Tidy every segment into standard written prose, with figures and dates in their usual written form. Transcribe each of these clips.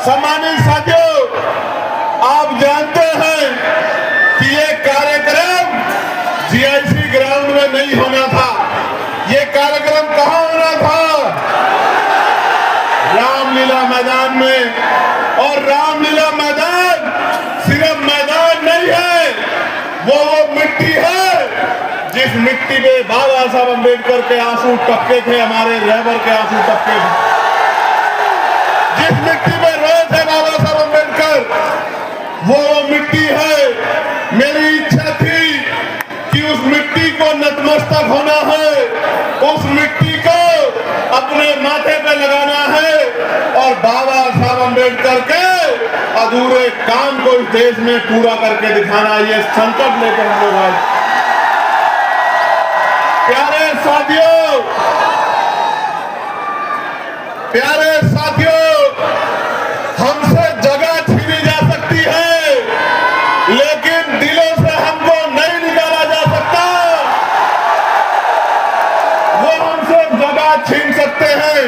सम्मानित साथियों, आप जानते हैं कि ये कार्यक्रम जीआईसी ग्राउंड में नहीं होना था। ये कार्यक्रम कहाँ होना था? रामलीला मैदान में। और रामलीला मैदान सिर्फ मैदान नहीं है, वो मिट्टी है जिस मिट्टी पे बाबा साहब अम्बेडकर के आंसू टपके थे, हमारे रहबर के आंसू टपके थे। जिस मिट्टी में रोए थे बाबा साहब अम्बेडकर, वो मिट्टी है। मेरी इच्छा थी कि उस मिट्टी को नतमस्तक होना है, उस मिट्टी को अपने माथे पे लगाना है और बाबा साहब अम्बेडकर के अधूरे काम को इस देश में पूरा करके दिखाना। ये संकल्प लेकर हम लोग आए। प्यारे साथियों, प्यारे साथियों, हमसे जगह छीनी जा सकती है, लेकिन दिलों से हमको नहीं निकाला जा सकता। वो हमसे जगह छीन सकते हैं,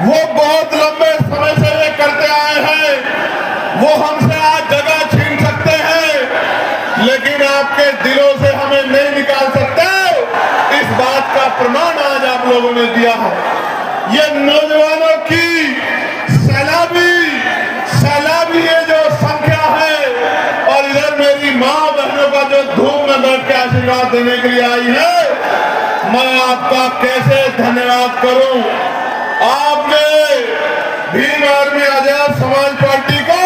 वो बहुत लंबे समय से ये करते आए हैं। वो हमसे आज जगह छीन सकते हैं, लेकिन आपके दिलों से हमें नहीं निकाल सकते। इस बात का प्रमाण आज आप लोगों ने दिया है। ये नौजवानों की सैलाबी ये जो संख्या है, और इधर मेरी माँ बहनों का जो धूम में बैठ के आशीर्वाद देने के लिए आई है, मैं आपका कैसे धन्यवाद करूं। आपने भीम आर्मी आजाद समाज पार्टी को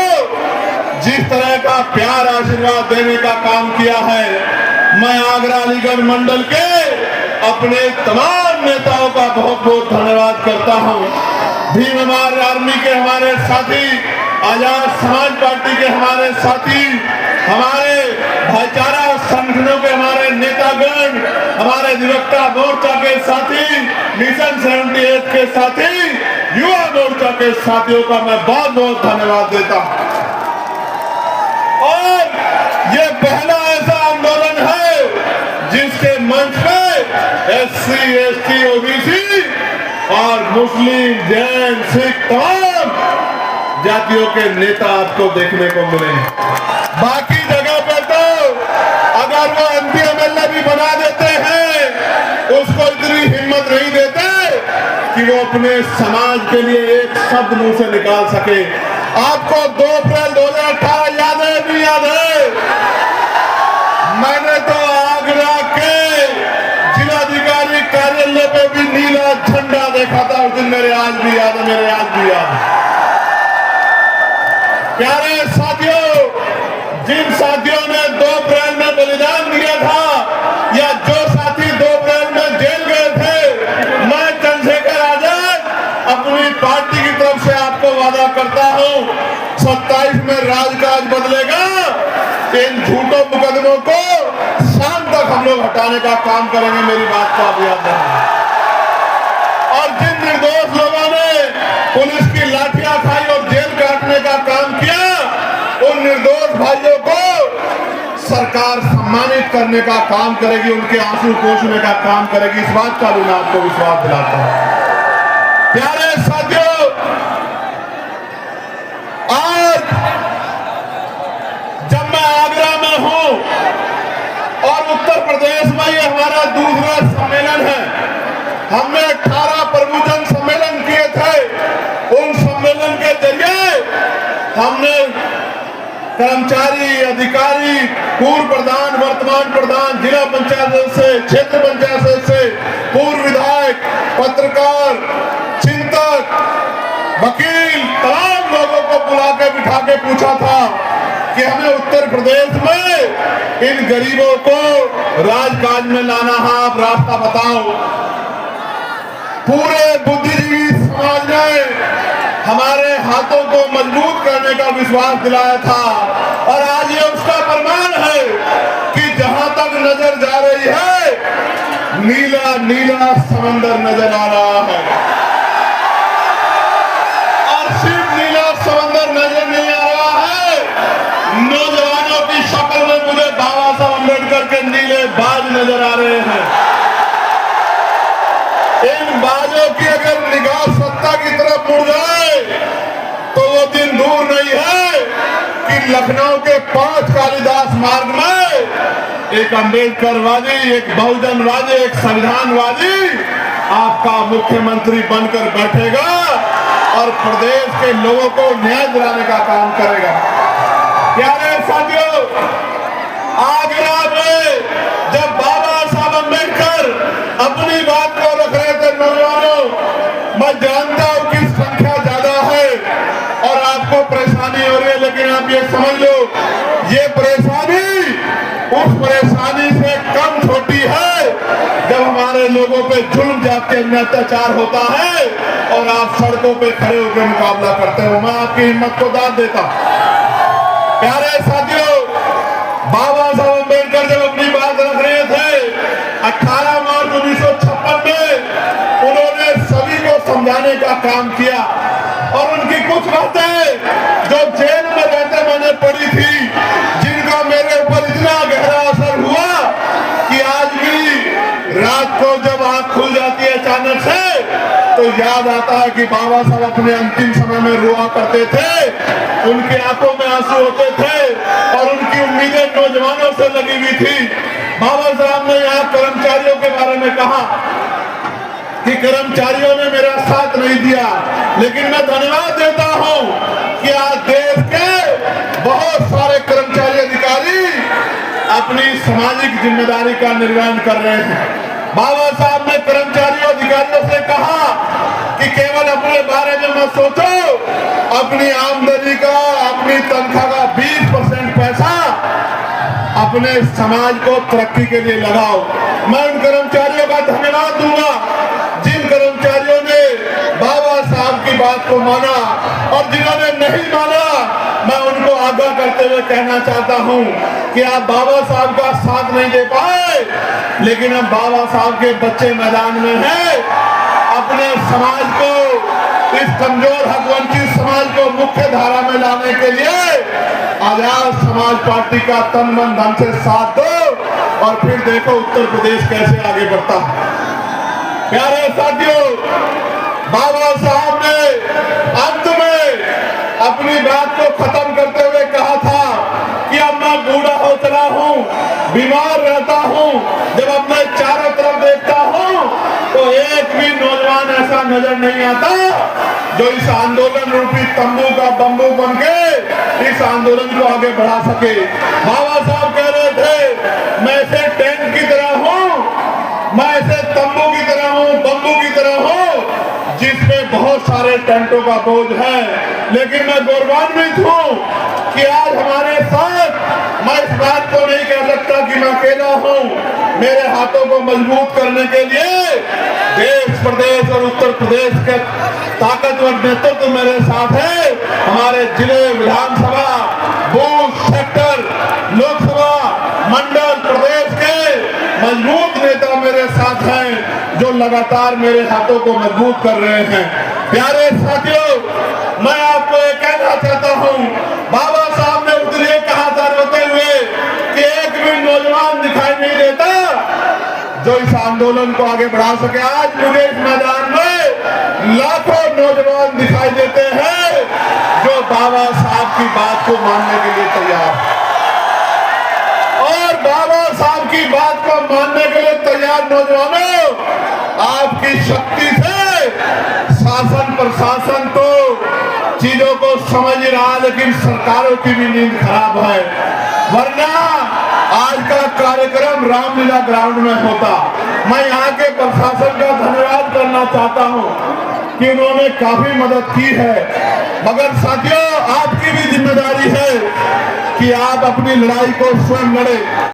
जिस तरह का प्यार आशीर्वाद देने का काम किया है, मैं आगरा अलीगढ़ मंडल के अपने तमाम नेताओं का बहुत बहुत धन्यवाद करता हूं। भीम आर्मी के हमारे साथी, आजाद समाज पार्टी के हमारे साथी, हमारे भाईचारा संगठनों के हमारे नेतागण, हमारे अधिवक्ता मोर्चा के साथी, मिशन 78 के साथी, युवा मोर्चा के साथियों का मैं बहुत बहुत धन्यवाद देता हूं। और ये पहला ऐसा आंदोलन है जिसके मंच पे SC, ST, OBC और मुस्लिम, जैन, सिख तमाम जातियों के नेता आपको देखने को मिले। बाकी जगह पे तो अगर वो MP-MLA भी बना देते हैं, उसको इतनी हिम्मत नहीं देते कि वो अपने समाज के लिए एक शब्द मुंह से निकाल सके। आपको 2 अप्रैल 2018 याद है, नहीं याद है? मैंने तो आगरा के जिलाधिकारी कार्यालय पे भी नीला झंडा देखा था उस दिन। मेरे आज भी याद है, मेरे आज भी याद है। प्यारे साथियों, जिन साथियों ने 2 अप्रैल में बलिदान दिया था, या जो साथी 2 अप्रैल में जेल गए थे, मैं चंद्रशेखर आजाद अपनी पार्टी की तरफ से आपको वादा करता हूं, 27 में राजकाज बदलेगा। इन झूठों मुकदमों को शाम तक हम लोग हटाने का काम करेंगे। मेरी बात को आप याद रखें। और जिन निर्दोष लोगों ने पुलिस की लाठियां खाई और जेल काटने का काम किया, उन निर्दोष भाइयों को सरकार सम्मानित करने का काम करेगी, उनके आंसू पोंछने का काम करेगी। इस बात का भी मैं आपको विश्वास दिलाता हूं। प्यारे साथियों, आज जब मैं आगरा में हूं और उत्तर प्रदेश में ये हमारा दूसरा सम्मेलन है, हमने 18 प्रबुजन सम्मेलन किए थे। उन सम्मेलन के जरिए हमने कर्मचारी, अधिकारी, पूर्व प्रधान, वर्तमान प्रधान, जिला पंचायत सदस्य, क्षेत्र पंचायत सदस्य, पूर्व विधायक, पत्रकार, चिंतक, वकील, तमाम लोगों को बुला के बिठा के पूछा था कि हमें उत्तर प्रदेश में इन गरीबों को राजकाज में लाना है, आप रास्ता बताओ। पूरे बुद्धिजीवी समाज ने हमारे हाथों को मजबूत करने का विश्वास दिलाया था, और आज ये उसका प्रमाण है कि जहां तक नजर जा रही है, नीला नीला समंदर नजर आ रहा है। और सिर्फ नीला समंदर नजर नहीं आ रहा है, नौजवानों की शक्ल में मुझे बाबा साहब अम्बेडकर के नीले बाज नजर आ रहे हैं। इन बाजों की अगर निगाह सत्ता की तरफ मुड़ जाए कालिदास मार्ग में एक अम्बेडकरवादी, एक बहुजनवादी, एक संविधानवादी आपका मुख्यमंत्री बनकर बैठेगा और प्रदेश के लोगों को न्याय दिलाने का काम करेगा। प्यारे साथियों, आगरा में जब बाबा साहब अम्बेडकर अपनी बात को रख रहे थे, नौजवानों, मैं जानता हूं कि संख्या ज्यादा है और आपको परेशानी हो रही है, लेकिन आप ये समझ लो, ये परेशानी उस परेशानी से कम छोटी है जब हमारे लोगों पे जुल्म जाति अत्याचार होता है और आप सड़कों पे खड़े होकर मुकाबला करते हो। मैं आपकी हिम्मत को दाद देता हूं। प्यारे साथियों, बाबा साहब अम्बेडकर जब अपनी बात रख रहे थे 18 मार्च 1956 में, उन्होंने सभी को समझाने का काम किया और उनकी कुछ बातें जो जेल में रहते मैंने पढ़ी थी, जिनका मेरे ऊपर इतना गहरा असर हुआ कि आज भी रात को जब आंख खुल जाती है अचानक से तो याद आता है कि बाबा साहब अपने अंतिम समय में रोआ करते थे, उनकी आंखों में आंसू होते थे और उनकी उम्मीदें नौजवानों से लगी हुई थी। बाबा साहब ने यहाँ कर्मचारियों के बारे में कहा कि कर्मचारियों ने मेरा साथ नहीं दिया, लेकिन मैं धन्यवाद देता हूं कि आज देश के बहुत सारे कर्मचारी अधिकारी अपनी सामाजिक जिम्मेदारी का निर्वहन कर रहे हैं। बाबा साहब ने कर्मचारियों अधिकारियों से कहा कि केवल अपने बारे में मत सोचो, अपनी आमदनी का, अपनी तनख्वाह का 20% पैसा अपने समाज को तरक्की के लिए लगाओ। मैं उन कर्मचारियों का धन्यवाद दूंगा जिन कर्मचारियों ने बाबा साहब की बात को माना, और जिन्होंने नहीं माना मैं उनको आगाह करते हुए कहना चाहता हूं कि आप बाबा साहब का साथ नहीं दे पाए, लेकिन अब बाबा साहब के बच्चे मैदान में हैं। अपने समाज को, इस कमजोर हक वंचित समाज को मुख्य धारा में लाने के लिए आजाद समाज पार्टी का तन मन धन से साथ दो और फिर देखो उत्तर प्रदेश कैसे आगे बढ़ता है। प्यारे साथियों, बाबा साहब ने अंत में अपनी बात को खत्म करते हुए कहा था कि अब मैं बूढ़ा हो चला हूं, बीमार रहता हूं, जब अपने चारों तरफ देखता हूं तो एक भी नौजवान ऐसा नजर नहीं आता जो इस आंदोलन रूपी तंबू का बम्बू बन के इस आंदोलन को आगे बढ़ा सके। बाबा साहब कह रहे थे, मैं ऐसे टेंट की तरह हूं, मैं ऐसे तंबू की तरह हूं, बम्बू की तरह हूं, जिसमें बहुत सारे टेंटों का बोझ है, लेकिन मैं गौरवान्वित हूं कि आज हमारे साथ, मैं इस बात को नहीं कह सकता कि मैं अकेला हूं, मेरे हाथों को मजबूत करने के लिए देश, प्रदेश और उत्तर प्रदेश के ताकतवर नेतृत्व मेरे साथ है। हमारे जिले, विधानसभा, बूथ, सेक्टर, लोकसभा, मंडल, प्रदेश के मजबूत नेता मेरे साथ हैं जो लगातार मेरे हाथों को मजबूत कर रहे हैं। प्यारे साथियों, मैं आपको ये कहना चाहता हूं, बाबा साहब ने उस दिन ये कहा था रोते हुए कि एक भी नौजवान दिखाई नहीं देता जो इस आंदोलन को आगे बढ़ा सके। आज मुझे इस मैदान में लाखों नौजवान दिखाई देते हैं जो बाबा साहब की बात को मानने के लिए तैयार है, और बाबा साहब की बात को मानने के लिए तैयार नौजवानों, आपकी शक्ति से शासन प्रशासन तो चीजों को समझ रहा, लेकिन सरकारों की भी नींद खराब है, वरना आज का कार्यक्रम रामलीला ग्राउंड में होता। मैं यहाँ के प्रशासन का धन्यवाद करना चाहता हूँ कि उन्होंने काफी मदद की है, मगर साथियों आपकी भी जिम्मेदारी है कि आप अपनी लड़ाई को स्वयं लड़े।